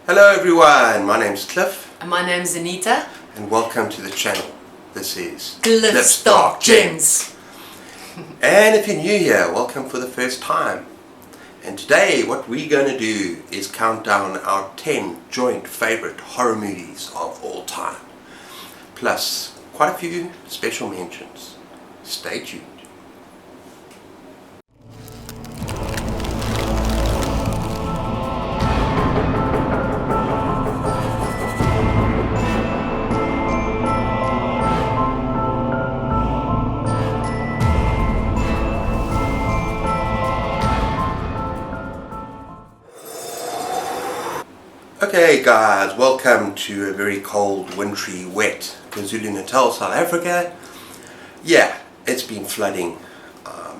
Hello everyone, my name's Cliff. And my name's Anita. And welcome to the channel. This is Cliff's Dark Gems. And if you're new here, welcome for the first time. And today what we're going to do is count down our 10 joint favourite horror movies of all time. Plus quite a few special mentions. Stay tuned. Okay guys, welcome to a very cold, wintry, wet KwaZulu-Natal, South Africa. Yeah, it's been flooding.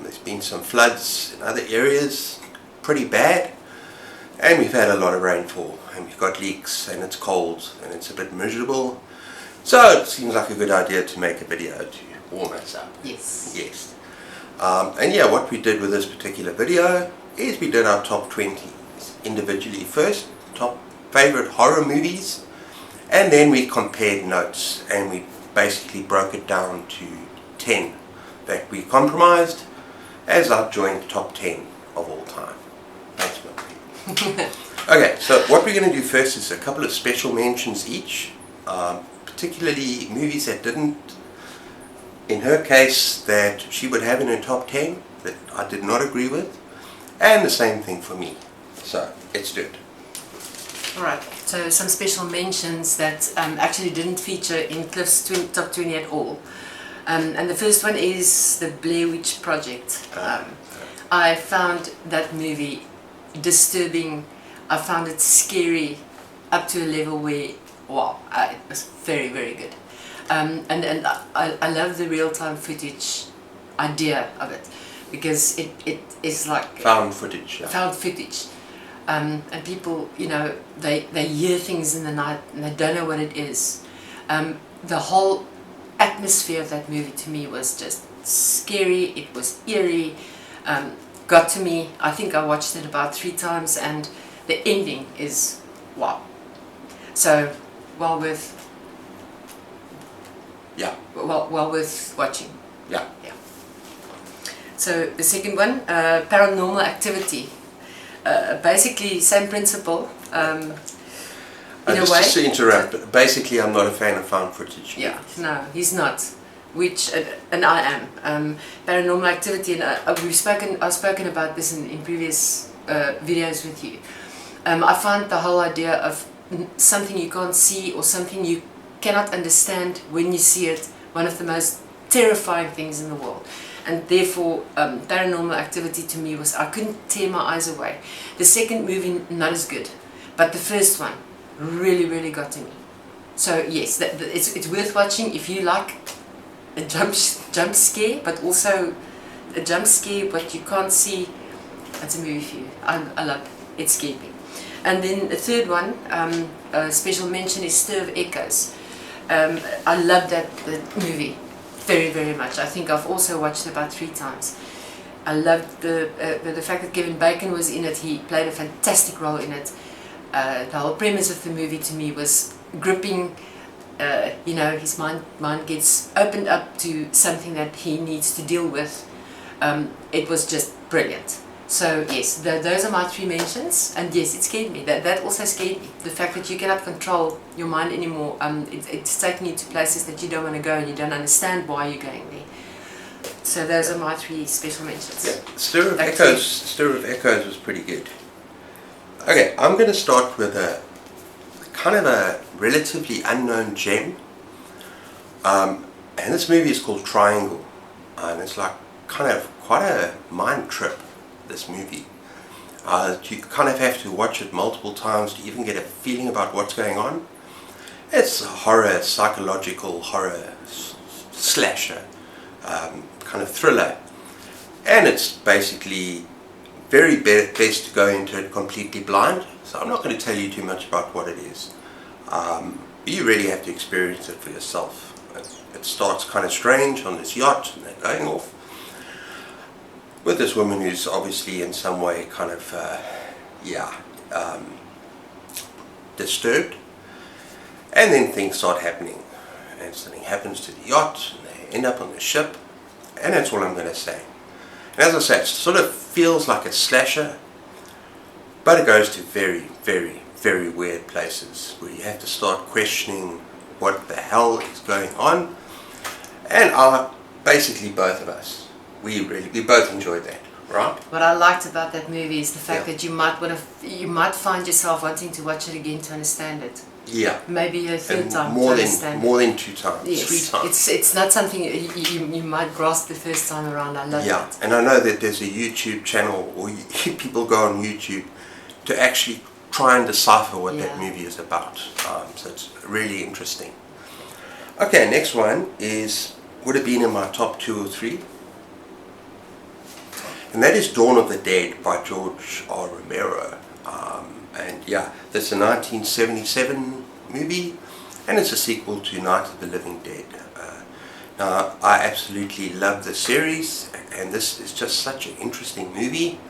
There's been some floods in other areas, pretty bad. And we've had a lot of rainfall, and we've got leaks, and it's cold, and it's a bit miserable. So it seems like a good idea to make a video to warm us up. Yes. Yes. And yeah, what we did with this particular video is we did our top 20 individually first, top favorite horror movies, and then we compared notes and we basically broke it down to 10 that we compromised as our joint top 10 of all time. Thanks, Murphy. Okay, so what we're going to do first is a couple of special mentions each, particularly movies that didn't, in her case, that she would have in her top 10 that I did not agree with, and the same thing for me. So let's do it. Alright, so some special mentions that actually didn't feature in Cliff's top 20 at all. And the first one is the Blair Witch Project. I found that movie disturbing. I found it scary up to a level where, wow, it was very, very good. And I love the real-time footage idea of it, because it is like found footage. Yeah. Found footage. And people, you know, they hear things in the night and they don't know what it is. The whole atmosphere of that movie to me was just scary. It was eerie. Got to me. I think I watched it about 3 times, and the ending is wow. So well worth. Yeah. Well worth watching. Yeah. Yeah. So the second one, Paranormal Activity. Basically, same principle. In a way. Just to interrupt, but basically I'm not a fan of found footage. Yeah, no, he's not. Which, and I am. Paranormal Activity, and I've spoken about this in previous videos with you. I find the whole idea of something you can't see or something you cannot understand when you see it one of the most terrifying things in the world. And therefore, Paranormal Activity to me was, I couldn't tear my eyes away. The second movie, not as good, but the first one really, really got to me. So yes, it's worth watching if you like a jump scare, but also a jump scare but you can't see. That's a movie for you. I love it. It's scared me. And then the third one, a special mention, is Stir of Echoes. I love that movie very, very much. I think I've also watched it about 3 times. I loved the fact that Kevin Bacon was in it. He played a fantastic role in it. The whole premise of the movie to me was gripping. You know, his mind gets opened up to something that he needs to deal with. It was just brilliant. So yes, those are my 3 mentions, and yes, it scared me. That also scared me. The fact that you cannot control your mind anymore. It's taking you to places that you don't want to go, and you don't understand why you're going there. So those are my 3 special mentions. Yeah, Stir of Echoes was pretty good. Okay, I'm going to start with a kind of a relatively unknown gem. And this movie is called Triangle, and it's like kind of quite a mind trip. This movie, you kind of have to watch it multiple times to even get a feeling about what's going on. It's a horror, psychological horror slasher, kind of thriller, and it's basically very best to go into it completely blind. So I'm not going to tell you too much about what it is. You really have to experience it for yourself. It starts kind of strange on this yacht, and they're going off with this woman who's obviously in some way kind of disturbed. And then things start happening. And something happens to the yacht, and they end up on the ship. And that's all I'm going to say. And as I said, it sort of feels like a slasher, but it goes to very, very, very weird places where you have to start questioning what the hell is going on. And basically both of us, we both enjoyed that, right? What I liked about that movie is the fact that you might find yourself wanting to watch it again to understand it. Yeah. Maybe a third time more to than understand more than 2 times, yes. 3 times. It's not something you might grasp the first time around. I love that. And I know that there's a YouTube channel, or people go on YouTube to actually try and decipher what that movie is about. So it's really interesting. Okay, next one would have been in my top 2 or 3. And that is Dawn of the Dead by George R. Romero. And yeah, that's a 1977 movie, and it's a sequel to Night of the Living Dead. Now, I absolutely love the series, and this is just such an interesting movie,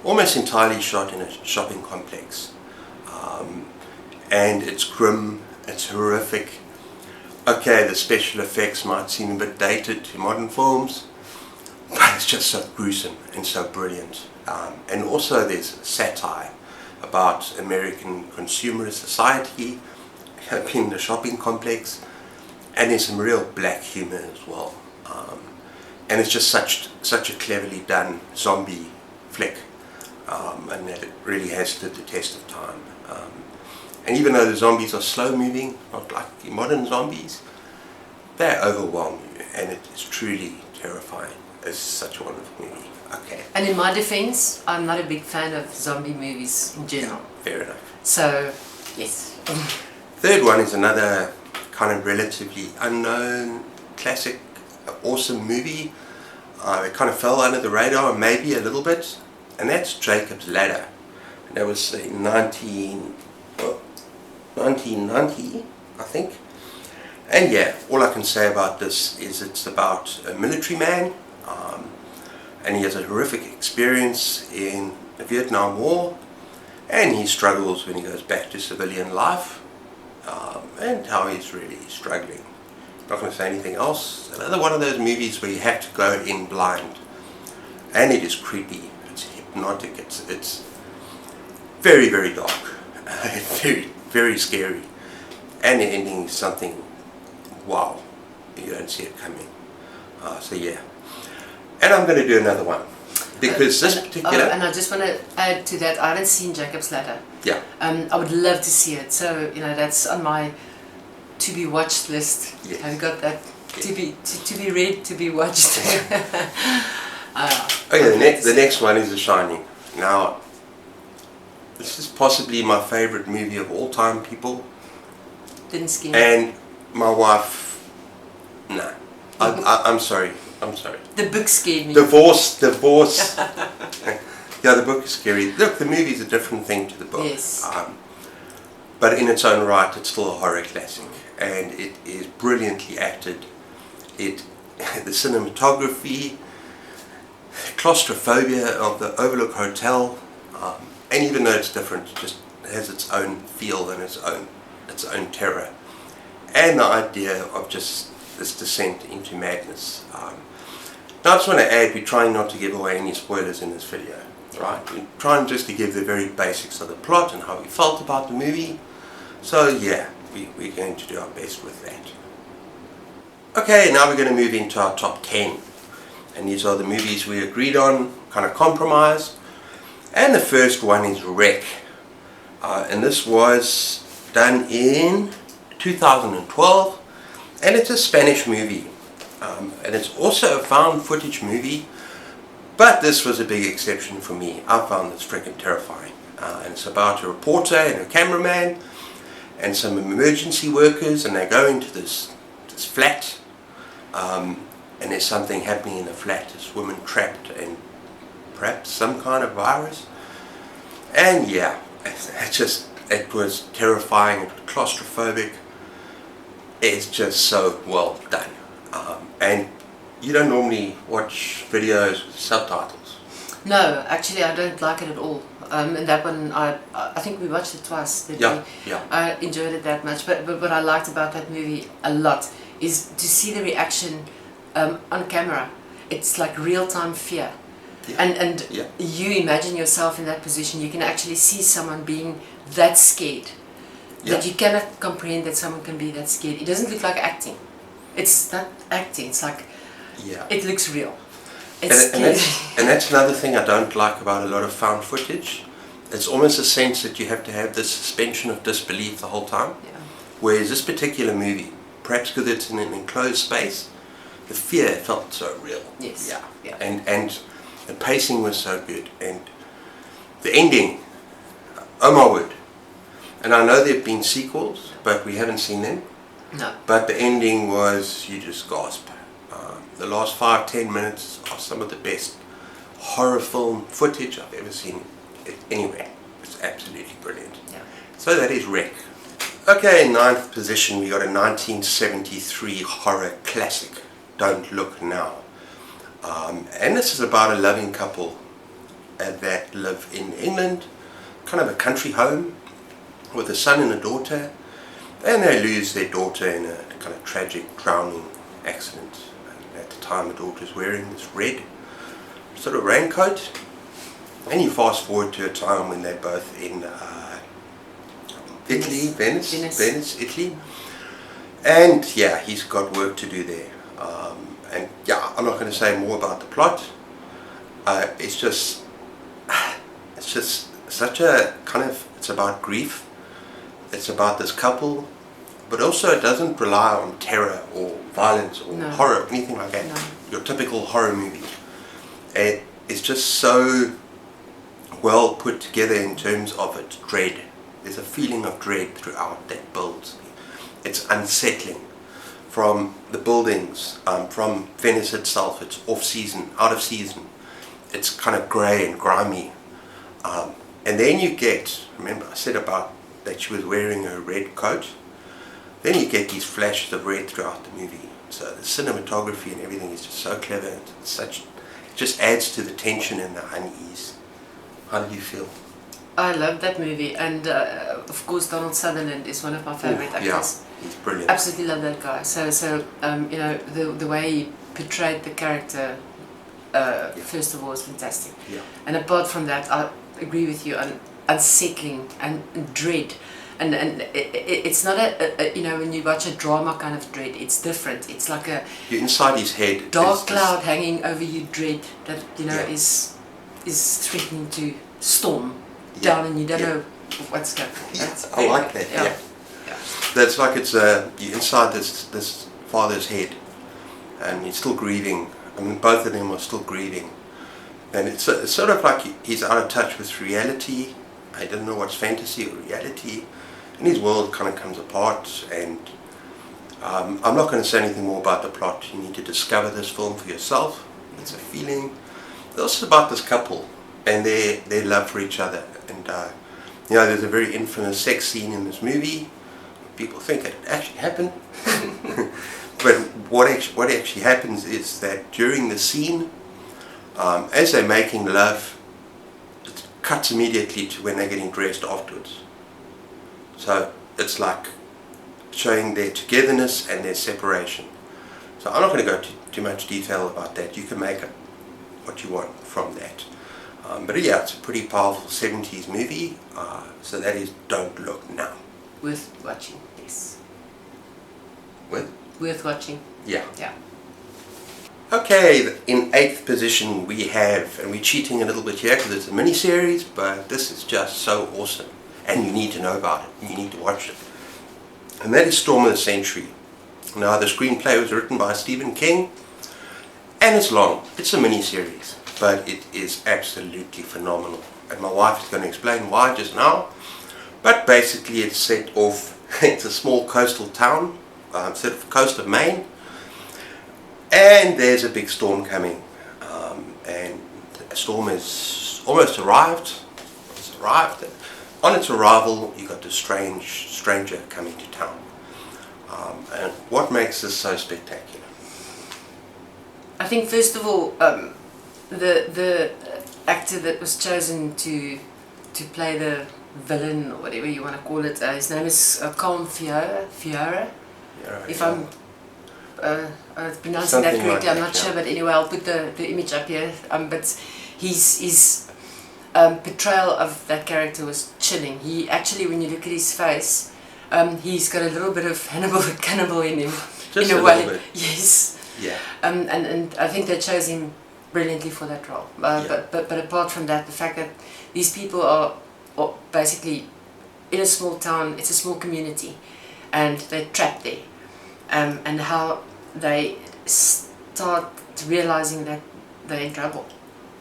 almost entirely shot in a shopping complex. And it's grim, it's horrific. Okay, the special effects might seem a bit dated to modern films, but it's just so gruesome and so brilliant. And also there's satire about American consumerist society in the shopping complex, and there's some real black humor as well. And it's just such a cleverly done zombie flick, and that it really has stood the test of time. And even though the zombies are slow moving, not like the modern zombies, they're overwhelming, and it is truly terrifying. It's such a wonderful movie. Okay. And in my defense, I'm not a big fan of zombie movies in general. Fair enough. So, yes. Third one is another kind of relatively unknown, classic, awesome movie. It kind of fell under the radar maybe a little bit, and that's Jacob's Ladder. And that was in 1990, I think. And yeah, all I can say about this is it's about a military man, and he has a horrific experience in the Vietnam War, and he struggles when he goes back to civilian life, and how he's really struggling. Not going to say anything else. Another one of those movies where you have to go in blind, and it is creepy, it's hypnotic, it's very, very dark, very, very scary, and the ending is something, wow, you don't see it coming. So yeah, and I'm going to do another one because this particular. And I just want to add to that. I haven't seen Jacob's Ladder. Yeah. I would love to see it. So that's on my to be watched list. Yes. I've got that to be read, to be watched. Okay, the next one is The Shining. Now, this is possibly my favorite movie of all time, people. Didn't scare me. And my wife, no. I'm sorry. The book scared me. Divorce. Yeah, the book is scary. Look, the movie is a different thing to the book. Yes. But in its own right, it's still a horror classic, and it is brilliantly acted. The cinematography, claustrophobia of the Overlook Hotel, and even though it's different, it just has its own feel and its own terror, and the idea of just this descent into madness. Now I just want to add, we're trying not to give away any spoilers in this video, right? We're trying just to give the very basics of the plot and how we felt about the movie. So yeah, we're going to do our best with that. Okay, now we're going to move into our top 10. And these are the movies we agreed on, kind of compromised. And the first one is Wreck. And this was done in 2012. And it's a Spanish movie. And it's also a found footage movie. But this was a big exception for me. I found this freaking terrifying. And it's about a reporter and a cameraman and some emergency workers, and they go into this flat, and there's something happening in the flat. This woman trapped and perhaps some kind of virus. And yeah, it was terrifying, it was claustrophobic. It's just so well done. And you don't normally watch videos with subtitles. No, actually, I don't like it at all. And that one, I think we watched it twice. Didn't Yeah, we? yeah. I enjoyed it that much. But what I liked about that movie a lot is to see the reaction on camera. It's like real-time fear. Yeah. And Yeah. you imagine yourself in that position. You can actually see someone being that scared. Yeah. That you cannot comprehend that someone can be that scared. It doesn't look like acting. It's not acting. It's like, Yeah. it looks real. And, It's and, scary. and that's another thing I don't like about a lot of found footage. It's almost a sense that you have to have this suspension of disbelief the whole time. Yeah. Whereas this particular movie, perhaps because it's in an enclosed space, the fear felt so real. Yes. Yeah. Yeah. And the pacing was so good. And the ending, oh my word. And I know there have been sequels, but we haven't seen them. No. But the ending was, you just gasp. The last 5-10 minutes are some of the best horror film footage I've ever seen anywhere. It's absolutely brilliant. Yeah. So that is Wreck. Okay, in 9th position we got a 1973 horror classic, Don't Look Now. And this is about a loving couple that live in England, kind of a country home with a son and a daughter, and they lose their daughter in a kind of tragic drowning accident. And at the time the daughter's wearing this red sort of raincoat, and you fast forward to a time when they're both in Italy, Venice, Italy, and yeah, he's got work to do there. And yeah, I'm not going to say more about the plot. It's just such a kind of, it's about grief. It's about this couple, but also it doesn't rely on terror or violence or horror or anything like that. No. Your typical horror movie. It's just so well put together in terms of its dread. There's a feeling of dread throughout that build. It's unsettling. From the buildings, from Venice itself, it's off-season, out of season. It's kind of grey and grimy. And then you get, remember I said about that she was wearing a red coat, then you get these flashes of red throughout the movie. So the cinematography and everything is just so clever. It just adds to the tension and the unease. How do you feel? I love that movie, and of course Donald Sutherland is one of my favorite actors. Yeah, he's brilliant. Absolutely love that guy. So you know, the way he portrayed the character, first of all, is fantastic. Yeah. And apart from that, I agree with you on unsettling and dread. And it's not a you know, when you watch a drama kind of dread, it's different. It's like a You're inside his head. dark cloud hanging over you, dread that, you know, Yeah. is threatening to storm down, and you don't know what's going on. Yeah, That's I like that. yeah. Yeah. Yeah. That's like it's you're inside this father's head, and he's still grieving. I mean, both of them are still grieving, and it's sort of like he's out of touch with reality. I don't know what's fantasy or reality, and his world kind of comes apart. And I'm not going to say anything more about the plot. You need to discover this film for yourself. It's a feeling. It's also about this couple and their love for each other. And you know, there's a very infamous sex scene in this movie. People think it actually happened, but what actually happens is that during the scene, as they're making love, it cuts immediately to when they're getting dressed afterwards. So it's like showing their togetherness and their separation. So I'm not going to go too much detail about that. You can make it what you want from that. But yeah, it's a pretty powerful 70s movie. So that is Don't Look Now. Worth watching, yes. Worth watching. Yeah. Yeah. Okay, in 8th position we have, and we're cheating a little bit here because it's a mini-series, but this is just so awesome. And you need to know about it. You need to watch it. And that is Storm of the Century. Now, the screenplay was written by Stephen King, and it's long. It's a mini-series, but it is absolutely phenomenal. And my wife is going to explain why just now. But basically it's set off, it's a small coastal town, set off the coast of Maine, and there's a big storm coming. And a storm has almost arrived. It's arrived. On its arrival, you got this stranger coming to town. And what makes this so spectacular? I think first of all, the actor that was chosen to play the villain, or whatever you want to call it. His name is Colm Fiora. If I'm pronouncing that correctly, I'm not sure, but anyway, I'll put the image up here. But his portrayal of that character was chilling. He actually, when you look at his face, he's got a little bit of Hannibal the Cannibal in him. Just in a a way. little bit. Yes. Yeah. And I think they chose him brilliantly for that role. But apart from that, the fact that these people are basically in a small town, it's a small community, and they're trapped there. And how they start realizing that they're in trouble.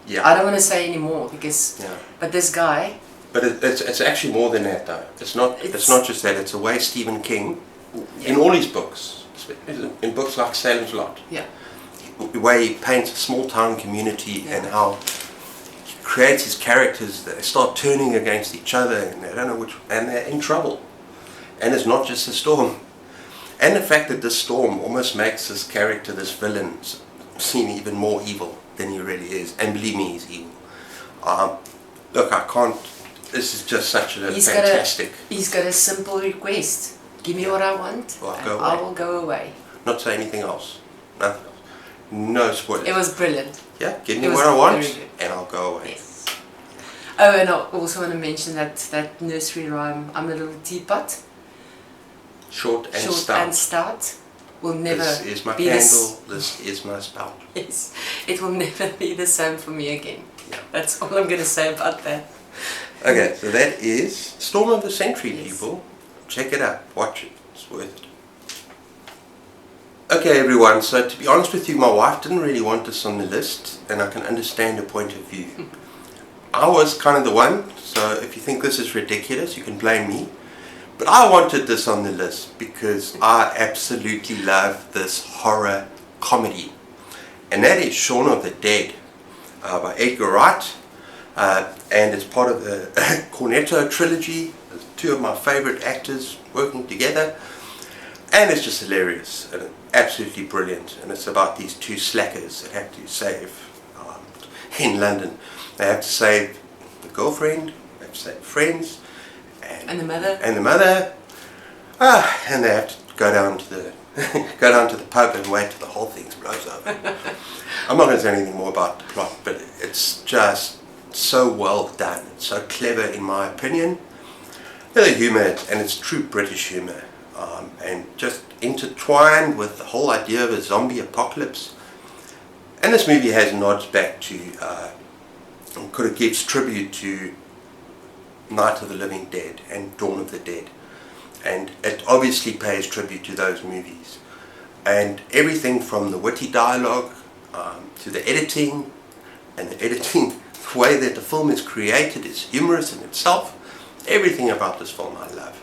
Yeah. I don't want to say anymore because, Yeah. but this guy. But it's actually more than that, though. It's not just that. It's the way Stephen King, Yeah. in all his books, in books like Salem's Lot, Yeah. the way he paints a small town community and how he creates his characters that they start turning against each other and they don't know which, and they're in trouble. And it's not just a storm. And the fact that this storm almost makes this character, this villain, seem even more evil than he really is. And believe me, he's evil. Look, I can't. This is just such a fantastic. He's got a simple request. Give me what I want, Well, and go away. I will go away. Not say anything else. Nothing else. No spoilers. It was brilliant. Yeah, give me It was what I want very good. and I'll go away. Yes. Oh, and I also want to mention that nursery rhyme, I'm a little teapot, Short and short stout. and stout, will never This is my be candle, this is my spout. Yes, it will never be the same for me again. Yeah. That's all I'm going to say about that. Okay, so that is Storm of the Century, Yes. people. Check it out, watch it, it's worth it. Okay everyone, so to be honest with you, my wife didn't really want this on the list, and I can understand her point of view. I was kind of the one, so if you think this is ridiculous, you can blame me. But I wanted this on the list because I absolutely love this horror comedy. And that is Shaun of the Dead by Edgar Wright. And it's part of the Cornetto trilogy. There's two of my favorite actors working together. And it's just hilarious and absolutely brilliant. And it's about these two slackers that have to save, in London, they have to save the girlfriend, they have to save friends, And the mother? and the mother, and they have to go down to the pub and wait till the whole thing blows over. I'm not going to say anything more about the plot, but it's just so well done. It's so clever, in my opinion. The humour, and it's true British humour, and just intertwined with the whole idea of a zombie apocalypse. And this movie has nods back to, it gives tribute to Night of the Living Dead and Dawn of the Dead, and it obviously pays tribute to those movies. And everything from the witty dialogue to the editing, and the way that the film is created is humorous in itself. Everything about this film I love,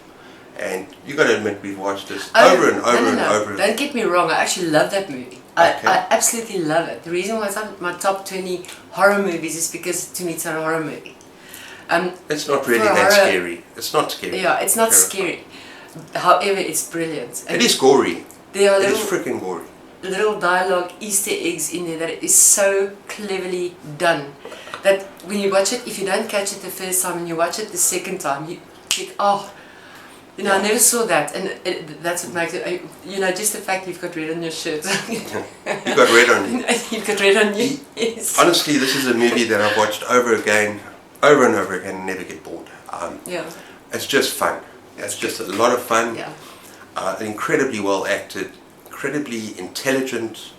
and you got to admit we've watched this over and over and over. Don't get me wrong, I actually love that movie. Okay. I absolutely love it. The reason why it's on my top 20 horror movies is because to me it's not a horror movie. It's not really that horror, scary. It's not scary. Yeah, it's not Terrifying. scary. However, it's brilliant. And It is gory. there are It is little, freaking gory. little dialogue, Easter eggs in there that is so cleverly done that when you watch it, if you don't catch it the first time and you watch it the second time, you think, oh, you know, I never saw that, and that's what makes it, you know, just the fact you've got red on your shirt. You got red on you. You've got red on you, yes. Honestly, this is a movie that I've watched over and over again, and never get bored. Yeah. It's just fun. It's just a lot of fun. Yeah. Incredibly well acted, incredibly intelligent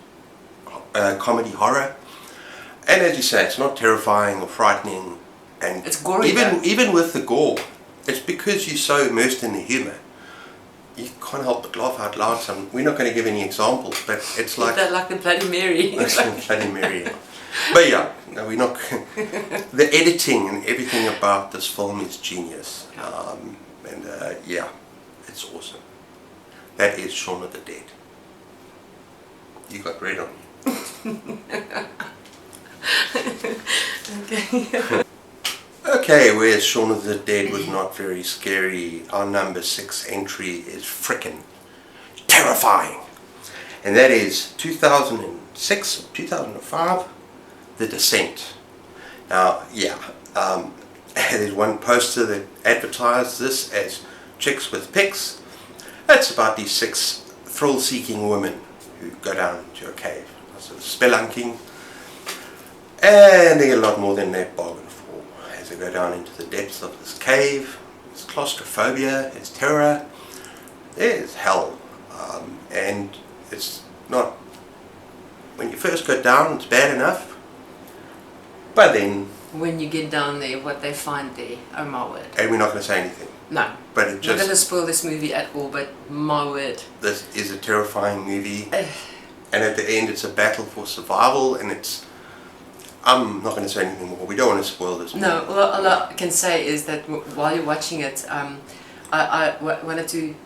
comedy horror. And as you say, it's not terrifying or frightening. And It's gory, even with the gore, it's because you're so immersed in the humour. You can't help but laugh out loud. We're not going to give any examples, but it's like the Bloody Mary. Bloody Mary. But yeah, no, we're not. The editing and everything about this film is genius, and yeah, it's awesome. That is Shaun of the Dead. You got red on you. Okay. Okay, whereas Shaun of the Dead was not very scary, our number 6 entry is frickin' terrifying. And that is 2006 or 2005, The Descent. Now, yeah, there's one poster that advertised this as Chicks with Pics. That's about these 6 thrill-seeking women who go down to a cave, sort of spelunking, and they get a lot more than they bargained for as they go down into the depths of this cave. There's claustrophobia, there's terror, there's hell, and it's not, when you first go down it's bad enough, but then when you get down there, what they find there, oh my word. and we're not going to say anything, No, but it I'm not going to just, spoil this movie at all, but my word. this is a terrifying movie, and at the end it's a battle for survival, and it's, I'm not going to say anything more, we don't want to spoil this movie. No, all I can say is that while you're watching it, I wanted to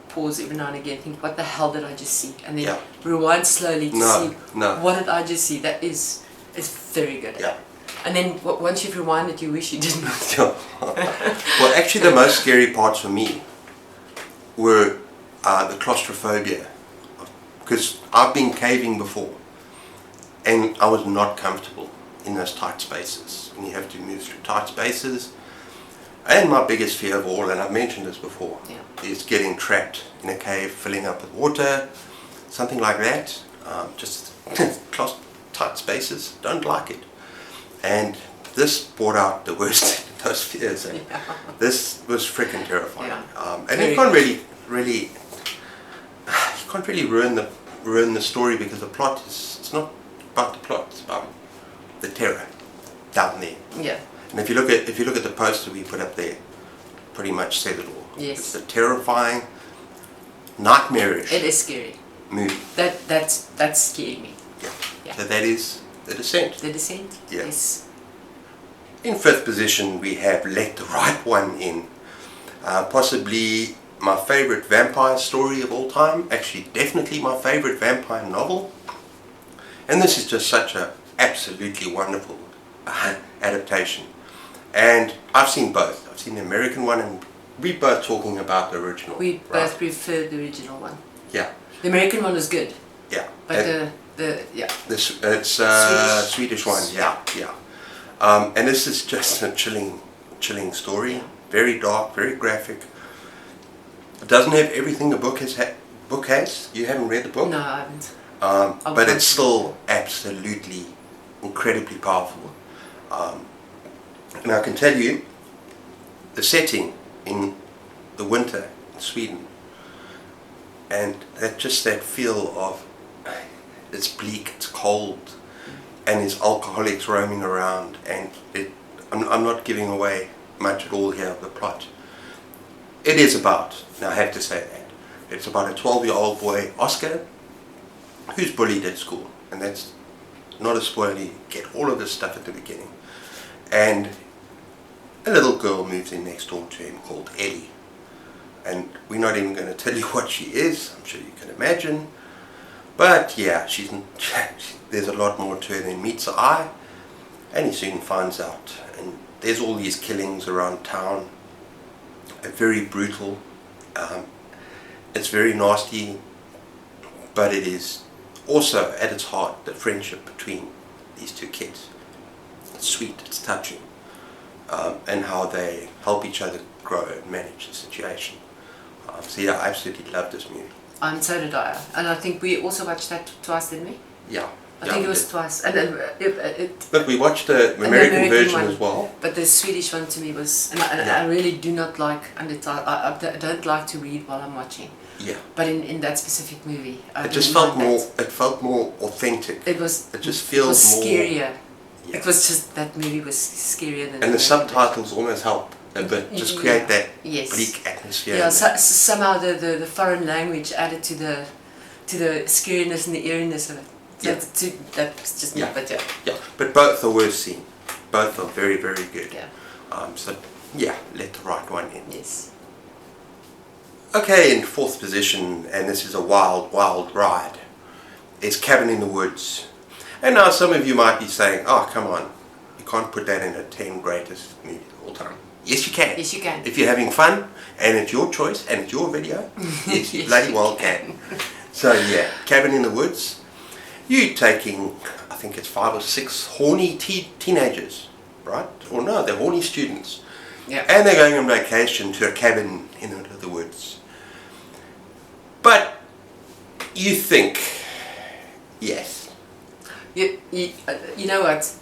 pause every now and again, think, what the hell did I just see? And then Yeah. rewind slowly to see, No. what did I just see? That is, it's very good. Yeah. And then once you've rewinded, you wish you didn't. Well, actually the most scary parts for me were the claustrophobia, because I've been caving before and I was not comfortable in those tight spaces, and you have to move through tight spaces. And my biggest fear of all, and I've mentioned this before, is getting trapped in a cave filling up with water, something like that. Just tight spaces, don't like it. And this brought out the worst in those fears. And this was freaking terrifying. And you can't really ruin the story, because the plot is, it's not about the plot, it's about the terror down there. Yeah. And if you look at the poster we put up there, pretty much said it all. Yes. It's a terrifying, nightmarish. It is scary. Movie. That's scared me. Yeah. So that is The Descent. The Descent. Yeah. Yes. In 5th position we have Let the Right One In. Possibly my favourite vampire story of all time. Actually, definitely my favourite vampire novel. And this is just such a absolutely wonderful adaptation. And I've seen both. I've seen the American one, and we're both talking about the original. We both prefer the original one. Yeah. The American one was good. Yeah. But It's Swedish one. Yeah. And this is just a chilling story. Yeah. Very dark, very graphic. It doesn't have everything the book has. You haven't read the book? No, I haven't. But it's still absolutely incredibly powerful. And I can tell you, the setting in the winter in Sweden, and that feel of, it's bleak, it's cold, and there's alcoholics roaming around, and I'm not giving away much at all here of the plot. It is about, now I have to say that, it's about a 12-year-old boy, Oscar, who's bullied at school, and that's not a spoiler, you get all of this stuff at the beginning. And a little girl moves in next door to him called Ellie, and we're not even going to tell you what she is, I'm sure you can imagine, but yeah, there's a lot more to her than meets the eye, and he soon finds out. And there's all these killings around town, very brutal, it's very nasty, but it is also at its heart the friendship between these two kids. It's sweet, it's touching, and how they help each other grow and manage the situation. So yeah, I absolutely love this movie. So did I. And I think we also watched that twice, didn't we? Yeah. I think it was twice. And but we watched the American version as well. But the Swedish one to me was, and I really do not like undertitles. I don't like to read while I'm watching. Yeah. But in that specific movie, it just felt more. It felt more authentic. It was. It just feels more scarier. Yeah. It was just, that movie was scarier than. And the subtitles almost help a bit, just create that bleak atmosphere. Yeah. Somehow the foreign language added to the scariness and the eeriness of it. That's just Yeah, but both are worth seeing. Both are very, very good. Yeah. So yeah, Let the Right One In. Yes. Okay, in 4th position, and this is a wild ride, is Cabin in the Woods. And now some of you might be saying, oh come on, you can't put that in a 10 greatest movies of all time. Yes you can. Yes you can. If you're having fun, and it's your choice, and it's your video, yes you bloody well can. So yeah, Cabin in the Woods. You taking, I think it's 5 or 6 horny teenagers right? Or no, they're horny students. Yeah. And they're going on vacation to a cabin in the middle of the woods. But you think, yes. You know what?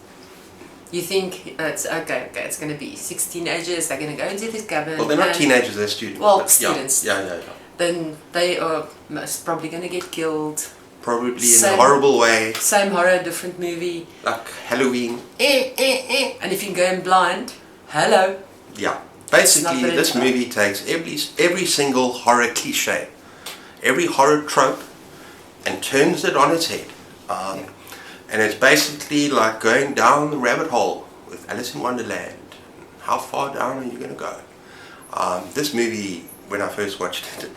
You think it's okay, it's going to be 6 teenagers, they're going to go into this cabin. Well, they're not teenagers, they're students. Well, students. Yeah. Then they are most probably going to get killed. Probably in a horrible way. Same horror, different movie. Like Halloween. And if you go in blind, hello. Yeah. Basically, this movie takes every single horror cliche, every horror trope, and turns it on its head. And it's basically like going down the rabbit hole with Alice in Wonderland. How far down are you going to go? This movie, when I first watched it,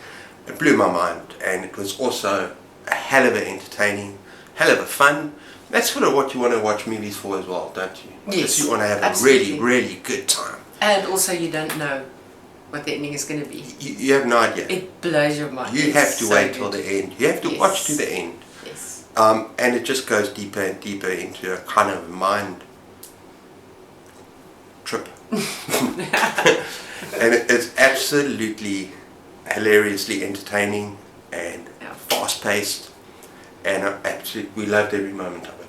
it blew my mind, and it was also a hell of a entertaining, hell of a fun. That's sort of what you want to watch movies for as well, don't you? Yes, you want to have absolutely. a really good time. And also you don't know what the ending is going to be. You have no idea. It blows your mind. You have to wait till the end. You have to watch to the end. Yes. And it just goes deeper and deeper into a kind of mind trip. And it's absolutely hilariously entertaining and fast-paced, and we loved every moment of it.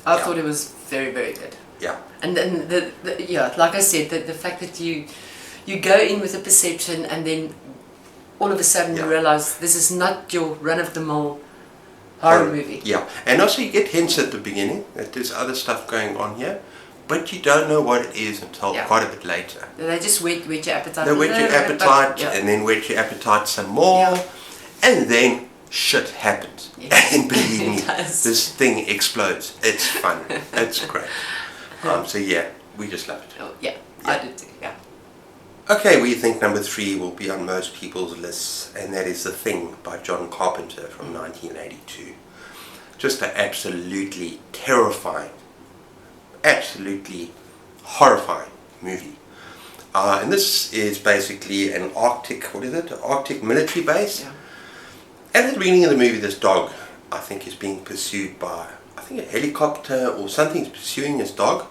I thought it was very, very good. Yeah. And then like I said, the fact that you go in with a perception, and then all of a sudden you realize this is not your run-of-the-mill horror movie. Yeah, and also you get hints at the beginning that there's other stuff going on here, but you don't know what it is until quite a bit later. They just whet your appetite. They whet your appetite, and then whet your appetite some more, and then shit happens. And believe me, this thing explodes. It's fun. It's great. So yeah, we just love it. Oh, yeah, I did too. Yeah. Okay, we think number 3 will be on most people's lists, and that is The Thing by John Carpenter from 1982. Just an absolutely terrifying, absolutely horrifying movie. And this is basically an Arctic military base. Yeah. And at the beginning of the movie, this dog, I think, is being pursued by, a helicopter or something's pursuing this dog.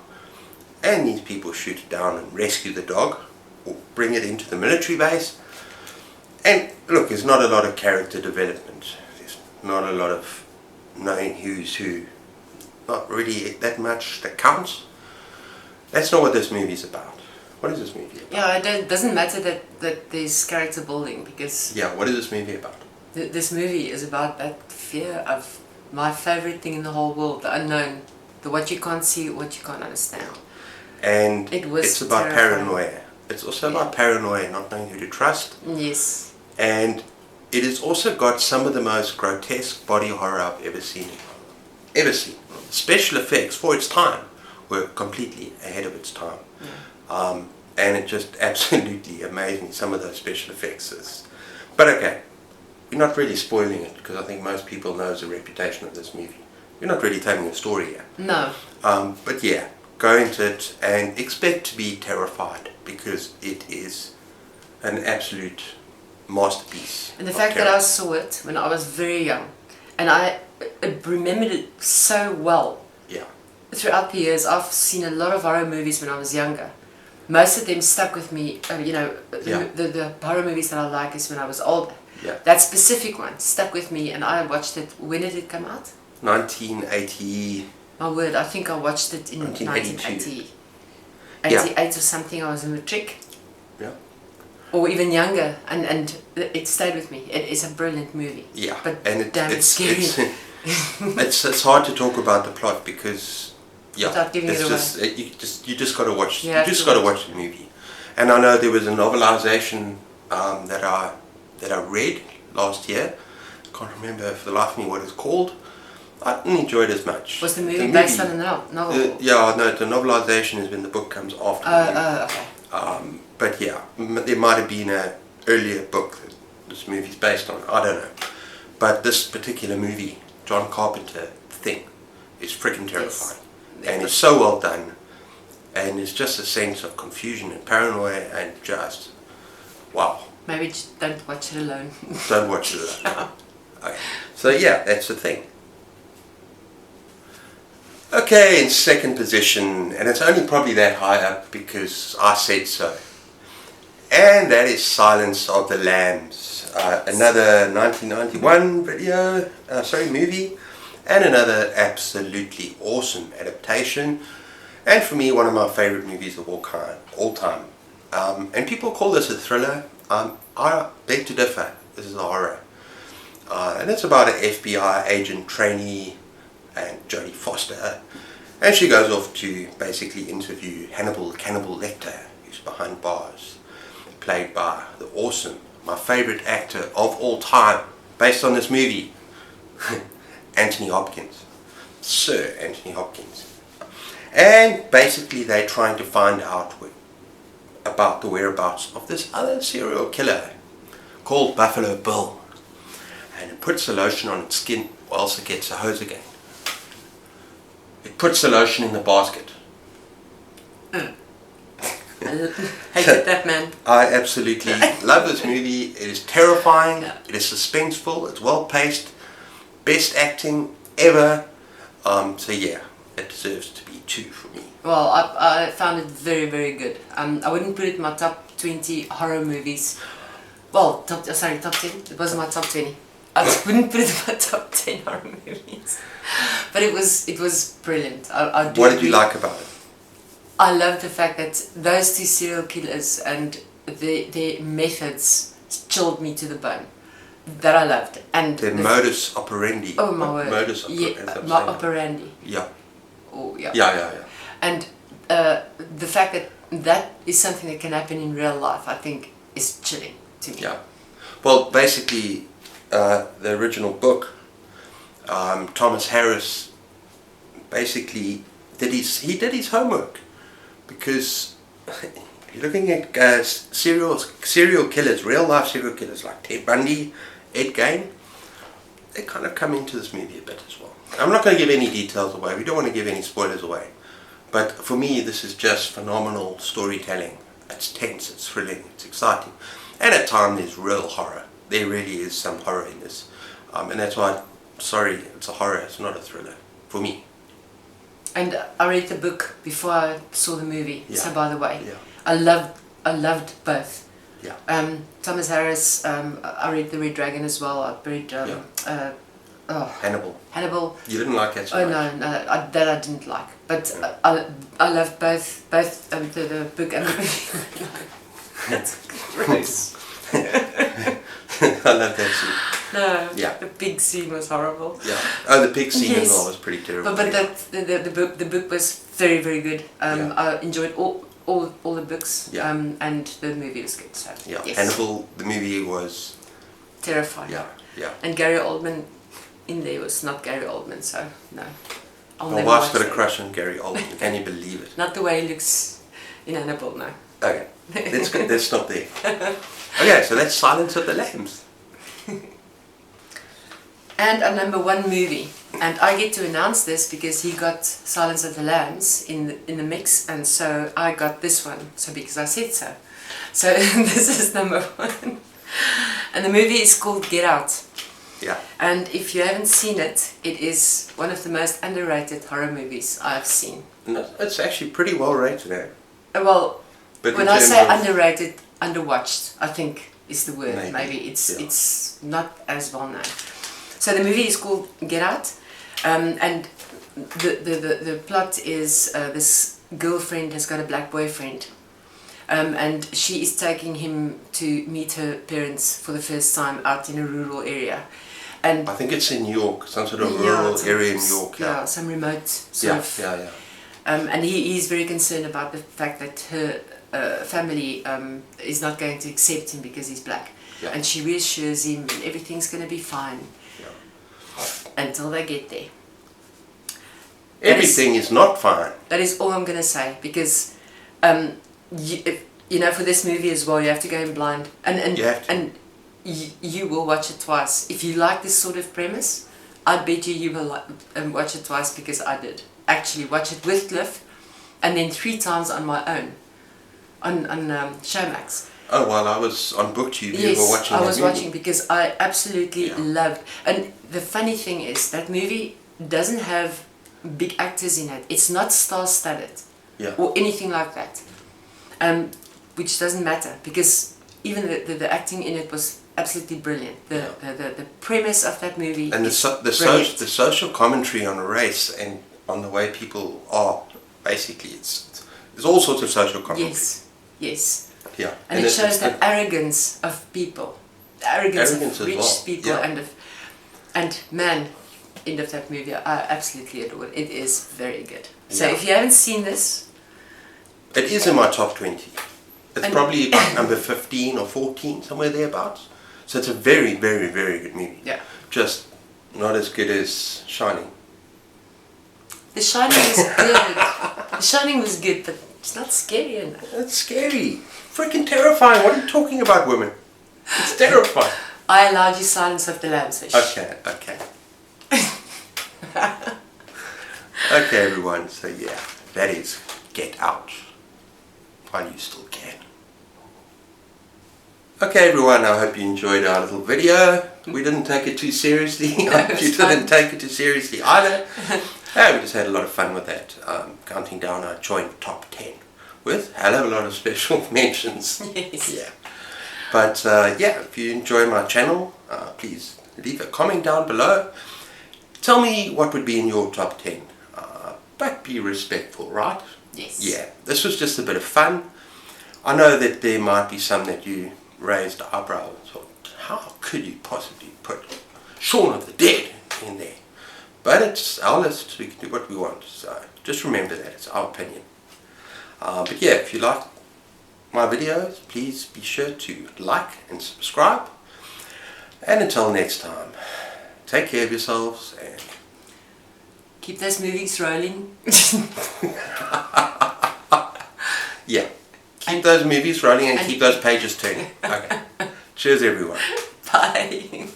And these people shoot it down and rescue the dog, or bring it into the military base. And look, there's not a lot of character development. There's not a lot of knowing who's who. Not really that much that counts. That's not what this movie's about. What is this movie about? Yeah, it doesn't matter that there's character building, because... Yeah, what is this movie about? This movie is about that fear of my favorite thing in the whole world, the unknown, the what you can't see, what you can't understand. And it's about terrifying. paranoia. It's also about paranoia, not knowing who to trust. Yes. And it has also got some of the most grotesque body horror I've ever seen. Special effects for its time were completely ahead of its time. Yeah. And it just absolutely amazing, some of those special effects. But okay, we're not really spoiling it, because I think most people know the reputation of this movie. We're not really telling a story here. No. But yeah, go into it and expect to be terrified, because it is an absolute masterpiece. And the fact that I saw it when I was very young, and I remembered it so well. Yeah. Throughout the years, I've seen a lot of horror movies when I was younger. Most of them stuck with me. The horror movies that I like is when I was older. Yeah. That specific one stuck with me, and I watched it. When did it come out? 1980. My word, I think I watched it in 1980. 88 or something. I was in matric. Yeah. Or even younger, and it stayed with me. It is a brilliant movie. Yeah. But and it's scary. It's hard to talk about the plot, because without giving it away. You just got to watch. You just got to watch the movie. And I know there was a novelization that I read last year. Can't remember for the life of me what it's called. I didn't enjoy it as much. Was the movie based on a novel? Yeah, no, the novelization is when the book comes after the movie. Okay. But yeah, there might have been an earlier book that this movie's based on. I don't know. But this particular movie, John Carpenter, The Thing, is freaking terrifying. Yes. And it's so well done. And it's just a sense of confusion and paranoia and just, wow. Maybe just don't watch it alone. Don't watch it alone. Okay. So yeah, that's The Thing. Okay, in second position, and it's only probably that high up because I said so. And that is Silence of the Lambs, another 1991 movie, and another absolutely awesome adaptation, and for me one of my favorite movies of all time. And people call this a thriller. I beg to differ. This is a horror, and it's about an FBI agent trainee and Jodie Foster, and she goes off to basically interview Hannibal Lecter, who's behind bars, played by the awesome, my favorite actor of all time, based on this movie, Anthony Hopkins, Sir Anthony Hopkins. And basically they're trying to find out about the whereabouts of this other serial killer called Buffalo Bill, and it puts the lotion on its skin or else it gets a hose again. It puts the lotion in the basket. I hated that man. I absolutely love this movie. It is terrifying, it is suspenseful, it's well paced, best acting ever. So yeah, it deserves to be 2 for me. Well, I found it very, very good. I wouldn't put it in my top 20 horror movies. Well, top 10. It wasn't my top 20. I wouldn't put it in my top 10 horror movies. But it was brilliant. What did you like about it? I love the fact that those 2 serial killers and their methods chilled me to the bone. That I loved. And their modus operandi. Oh my word. Modus operandi. Yeah. Oh yeah. Yeah. And the fact that is something that can happen in real life, I think, is chilling to me. Yeah. Well, basically, the original book, Thomas Harris basically did his homework, because you're looking at serial killers, real life serial killers like Ted Bundy, Ed Gein. They kind of come into this movie a bit as well. I'm not going to give any details away. We don't want to give any spoilers away. But for me, this is just phenomenal storytelling. It's tense, it's thrilling, it's exciting, and at times there's real horror. There really is some horror in this, and that's why. Sorry, it's a horror. It's not a thriller for me. And I read the book before I saw the movie. Yeah. So by the way, Yeah. I loved both. Yeah. Thomas Harris. I read The Red Dragon as well. I read Hannibal. You didn't like that so much? No, that I didn't like. But I loved both the book and the movie. That's gross. I love that scene. No, Yeah. the pig scene was horrible. Yeah. Oh, the pig scene Yes. as well was pretty terrible. But the book was very, very good. Yeah. I enjoyed all the books. Yeah. And the movie was good. So Yeah. yes. Hannibal, the movie was Terrifying. Yeah. And Gary Oldman in there was not Gary Oldman, so no. My wife's got a crush on Gary Oldman. Can you believe it? Not the way he looks in Hannibal, no. Okay. Let's stop there. Okay, so that's Silence of the Lambs. And a number 1 movie, and I get to announce this because he got Silence of the Lambs in the mix, and so I got this one, so because I said so. So this is number 1, and the movie is called Get Out. Yeah. And if you haven't seen it, it is one of the most underrated horror movies I've seen. No, it's actually pretty well rated, eh? Well, But when I say underrated, underwatched, I think is the word. Maybe it's not as well known. So the movie is called Get Out, and the plot is this girlfriend has got a black boyfriend, and she is taking him to meet her parents for the first time out in a rural area. And I think it's in New York, some sort of rural area in New York. Yeah, some remote sort of. Yeah. And he's very concerned about the fact that her family is not going to accept him because he's black. Yeah. And she reassures him and everything's going to be fine until they get there. Everything is not fine. That is all I'm going to say, because you know, for this movie as well, you have to go in blind, and you will watch it twice if you like this sort of premise. I bet you will watch it twice, because I did actually watch it with Cliff, and then 3 times on my own on Showmax. Oh, while I was on booktube, Yes, you were watching I was movie. watching because I absolutely loved. And the funny thing is that movie doesn't have big actors in it. It's not star-studded Yeah. or anything like that. Which doesn't matter, because even the acting in it was absolutely brilliant. The premise of that movie and is the brilliant. social commentary on race and on the way people are, basically, there's all sorts of social commentary. Yes. Yeah. And it shows the arrogance of people, the arrogance of rich people, and man, end of that movie, I absolutely adore it. It is very good. So if you haven't seen this, it is in my top 20. It's probably about number 15 or 14, somewhere thereabouts. So it's a very, very, very good movie. Yeah. Just not as good as Shining. The Shining was good. The Shining was good, but it's not scary enough. It's scary. Freaking terrifying. What are you talking about, women? It's terrifying. I allowed you Silence of the Lambs. Okay. Okay, everyone. So yeah, that is Get Out. While you still can. Okay, everyone. I hope you enjoyed our little video. We didn't take it too seriously. I hope you didn't take it too seriously either. We just had a lot of fun with that. Counting down our joint top 10 with a hell of a lot of special mentions. Yes. Yeah. But if you enjoy my channel, please leave a comment down below. Tell me what would be in your top 10. But be respectful, right? Yes. Yeah. This was just a bit of fun. I know that there might be some that you raised eyebrows and thought, how could you possibly put Shaun of the Dead in there? But it's our list. We can do what we want. So just remember that. It's our opinion. But yeah, if you like my videos, please be sure to like and subscribe. And until next time, take care of yourselves and keep those movies rolling. Yeah, keep those movies rolling and keep those pages turning. Okay. Cheers, everyone. Bye.